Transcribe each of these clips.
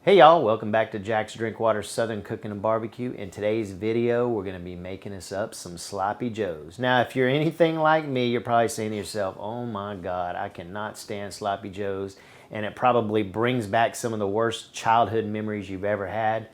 Hey y'all, welcome back to Jack's Drinkwater Southern Cooking and Barbecue. In today's video, we're going to be making us up some sloppy joes. Now, if you're anything like me, you're probably saying to yourself, oh my God, I cannot stand sloppy joes. And it probably brings back some of the worst childhood memories you've ever had.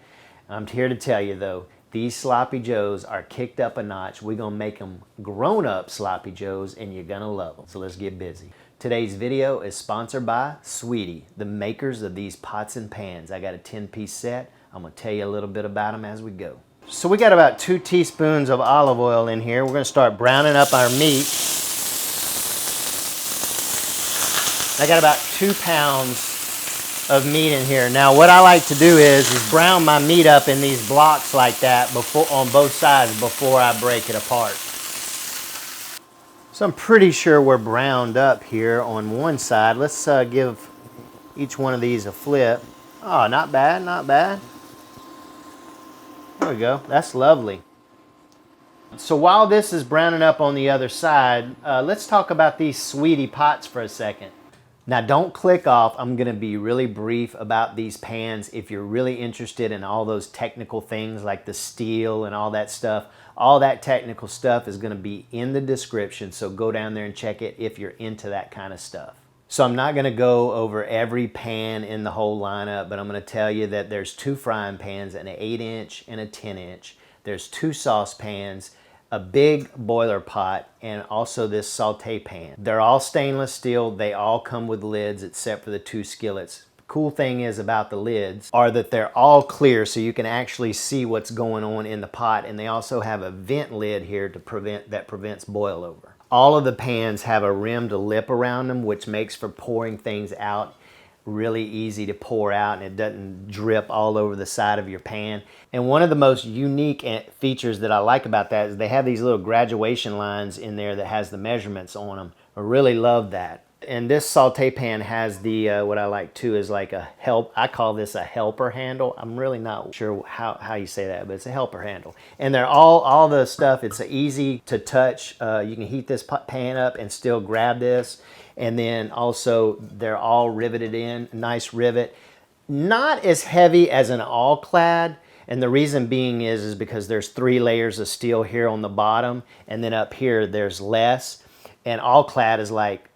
I'm here to tell you though, these sloppy joes are kicked up a notch. We're going to make them grown-up sloppy joes and you're going to love them. So let's get busy. Today's video is sponsored by Ciwete, the makers of these pots and pans. I got a 10-piece set. I'm going to tell you a little bit about them as we go. So we got about 2 teaspoons of olive oil in here. We're going to start browning up our meat. I got about 2 pounds of meat in here. Now what I like to do is brown my meat up in these blocks like that on both sides before I break it apart. So I'm pretty sure we're browned up here on one side. Let's give each one of these a flip. Oh, not bad, not bad. There we go, that's lovely. So while this is browning up on the other side, let's talk about these Ciwete pots for a second. Now don't click off, I'm gonna be really brief about these pans. If you're really interested in all those technical things like the steel and all that stuff, all that technical stuff is gonna be in the description, so go down there and check it if you're into that kind of stuff. So I'm not gonna go over every pan in the whole lineup, but I'm gonna tell you that there's 2 frying pans, an 8-inch and a 10-inch. There's 2 saucepans, a big boiler pot, and also this saute pan. They're all stainless steel. They all come with lids except for the 2 skillets. The cool thing is about the lids are that they're all clear so you can actually see what's going on in the pot, and they also have a vent lid here to prevents boil over. All of the pans have a rimmed lip around them, which makes for pouring things out really easy to pour out, and it doesn't drip all over the side of your pan. And one of the most unique features that I like about that is they have these little graduation lines in there that has the measurements on them. I really love that. And this saute pan has the, what I like too is like a I call this a helper handle. I'm really not sure how you say that, but it's a helper handle. And they're all the stuff, it's easy to touch. You can heat this pan up and still grab this. And then also they're all riveted in, nice rivet. Not as heavy as an all-clad, and the reason being is because there's 3 layers of steel here on the bottom, and then up here there's less. And all-clad is like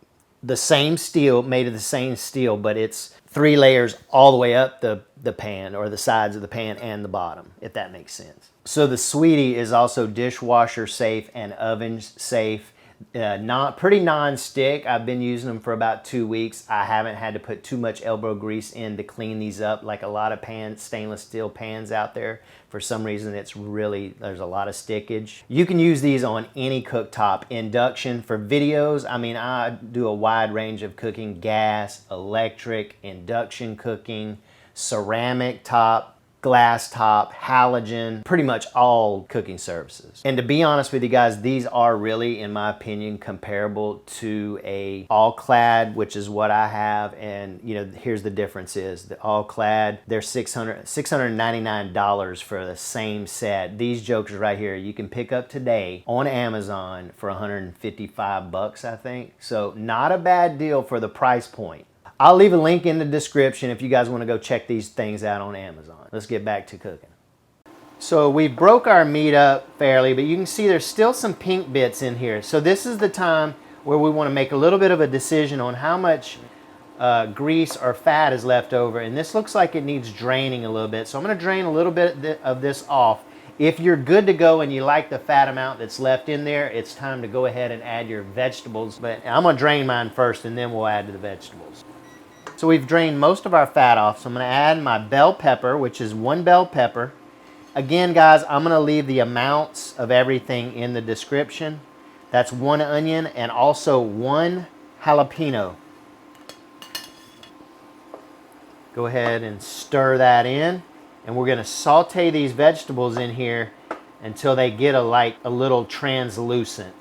the same steel, made of the same steel, but it's 3 layers all the way up the pan, or the sides of the pan and the bottom, if that makes sense. So the Ciwete is also dishwasher safe and oven safe. Pretty non-stick. I've been using them for about 2 weeks. I haven't had to put too much elbow grease in to clean these up like a lot of stainless steel pans out there. For some reason there's a lot of stickage. You can use these on any cooktop. Induction for videos, I mean, I do a wide range of cooking: gas, electric, induction cooking, ceramic top, glass top, halogen, pretty much all cooking services. And to be honest with you guys, these are really, in my opinion, comparable to a all-clad, which is what I have. And you know, here's the difference is the all-clad, they're $699 for the same set. These jokers right here, you can pick up today on Amazon for 155 bucks, I think. So not a bad deal for the price point. I'll leave a link in the description if you guys want to go check these things out on Amazon. Let's get back to cooking. So we broke our meat up fairly, but you can see there's still some pink bits in here. So this is the time where we want to make a little bit of a decision on how much grease or fat is left over. And this looks like it needs draining a little bit. So I'm going to drain a little bit of this off. If you're good to go and you like the fat amount that's left in there, it's time to go ahead and add your vegetables. But I'm going to drain mine first and then we'll add to the vegetables. So we've drained most of our fat off, so I'm going to add my bell pepper, which is 1 bell pepper. Again, guys, I'm going to leave the amounts of everything in the description. That's 1 onion and also 1 jalapeno. Go ahead and stir that in, and we're going to saute these vegetables in here until they get a little translucent.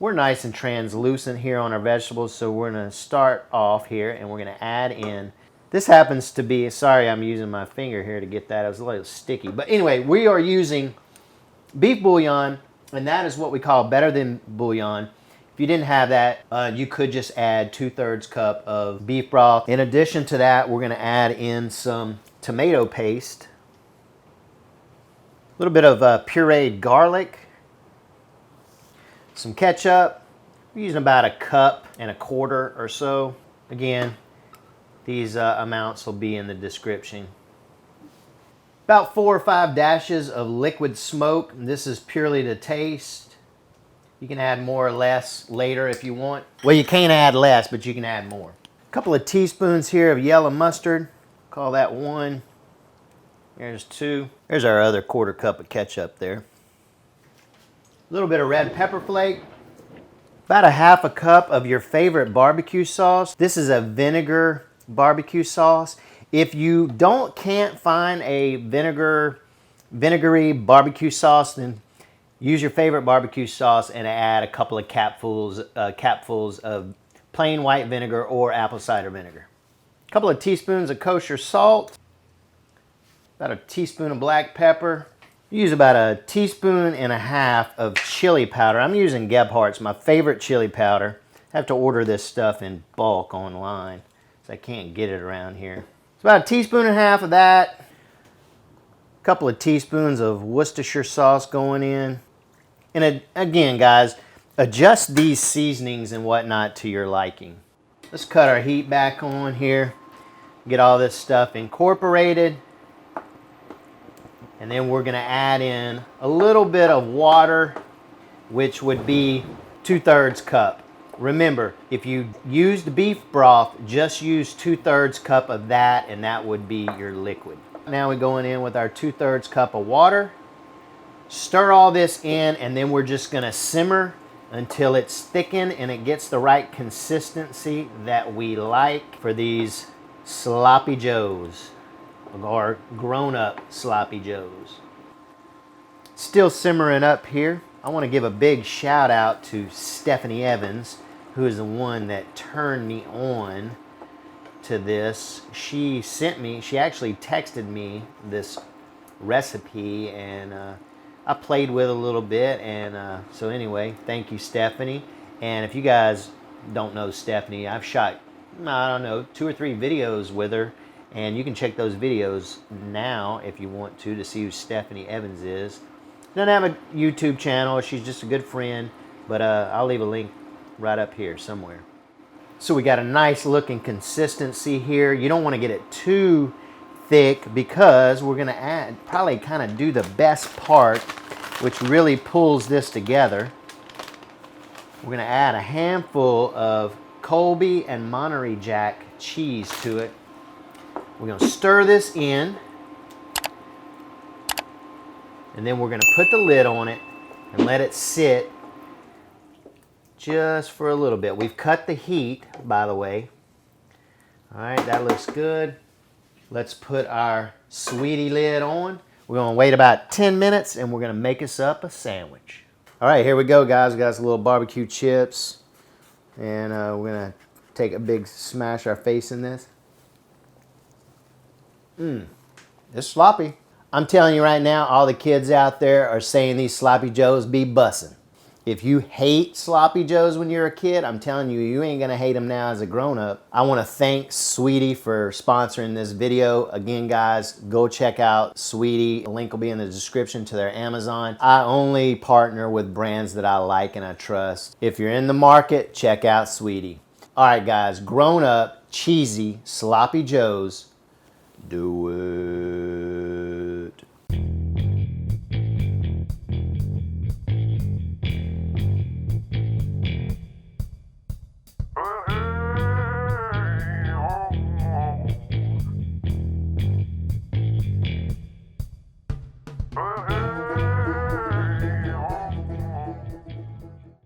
We're nice and translucent here on our vegetables, so we're going to start off here and we're going to add in, this happens to be, sorry I'm using my finger here to get that, it was a little sticky. But anyway, we are using beef bouillon, and that is what we call better than bouillon. If you didn't have that, you could just add 2/3 cup of beef broth. In addition to that, we're gonna add in some tomato paste, a little bit of pureed garlic, some ketchup. We're using about 1.25 cups or so. Again, these amounts will be in the description. About 4 or 5 dashes of liquid smoke. This is purely to taste. You can add more or less later if you want. Well, you can't add less, but you can add more. A couple of teaspoons here of yellow mustard. Call that 1. There's 2. There's our other 1/4 cup of ketchup there. A little bit of red pepper flake. About 1/2 cup of your favorite barbecue sauce. This is a vinegar barbecue sauce. If you can't find a vinegary barbecue sauce, then use your favorite barbecue sauce and add a couple of capfuls of plain white vinegar or apple cider vinegar. A couple of teaspoons of kosher salt. About a teaspoon of black pepper. Use about 1.5 teaspoons of chili powder. I'm using Gebhardt's, my favorite chili powder. I have to order this stuff in bulk online, so I can't get it around here. It's about 1.5 teaspoons of that. A couple of teaspoons of Worcestershire sauce going in. And again, guys, adjust these seasonings and whatnot to your liking. Let's cut our heat back on here. Get all this stuff incorporated. And then we're going to add in a little bit of water, which would be 2/3 cup. Remember, if you used beef broth, just use 2/3 cup of that, and that would be your liquid. Now we're going in with our 2/3 cup of water. Stir all this in, and then we're just going to simmer until it's thickened and it gets the right consistency that we like for these sloppy joes, or grown-up sloppy joes. Still simmering up here. I want to give a big shout out to Stephanie Evans, who is the one that turned me on to this. She actually texted me this recipe, and I played with it a little bit, and so anyway, thank you, Stephanie. And if you guys don't know Stephanie, I've shot, I don't know, 2 or 3 videos with her, and you can check those videos now if you want to see who Stephanie Evans is. Doesn't have a YouTube channel. She's just a good friend, but I'll leave a link right up here somewhere. So we got a nice looking consistency here. You don't want to get it too thick, because we're going to probably kind of do the best part, which really pulls this together. We're going to add a handful of Colby and Monterey Jack cheese to it. We're going to stir this in, and then we're going to put the lid on it and let it sit just for a little bit. We've cut the heat, by the way. All right, that looks good. Let's put our Ciwete lid on. We're going to wait about 10 minutes, and we're going to make us up a sandwich. All right, here we go, guys. We got some little barbecue chips, and we're going to take a big smash our face in this. It's sloppy. I'm telling you right now, all the kids out there are saying these sloppy joes be bussin'. If you hate sloppy joes when you're a kid, I'm telling you, you ain't gonna hate them now as a grown-up. I wanna thank Ciwete for sponsoring this video. Again, guys, go check out Ciwete. The link will be in the description to their Amazon. I only partner with brands that I like and I trust. If you're in the market, check out Ciwete. All right, guys, grown-up, cheesy, sloppy joes. Do it.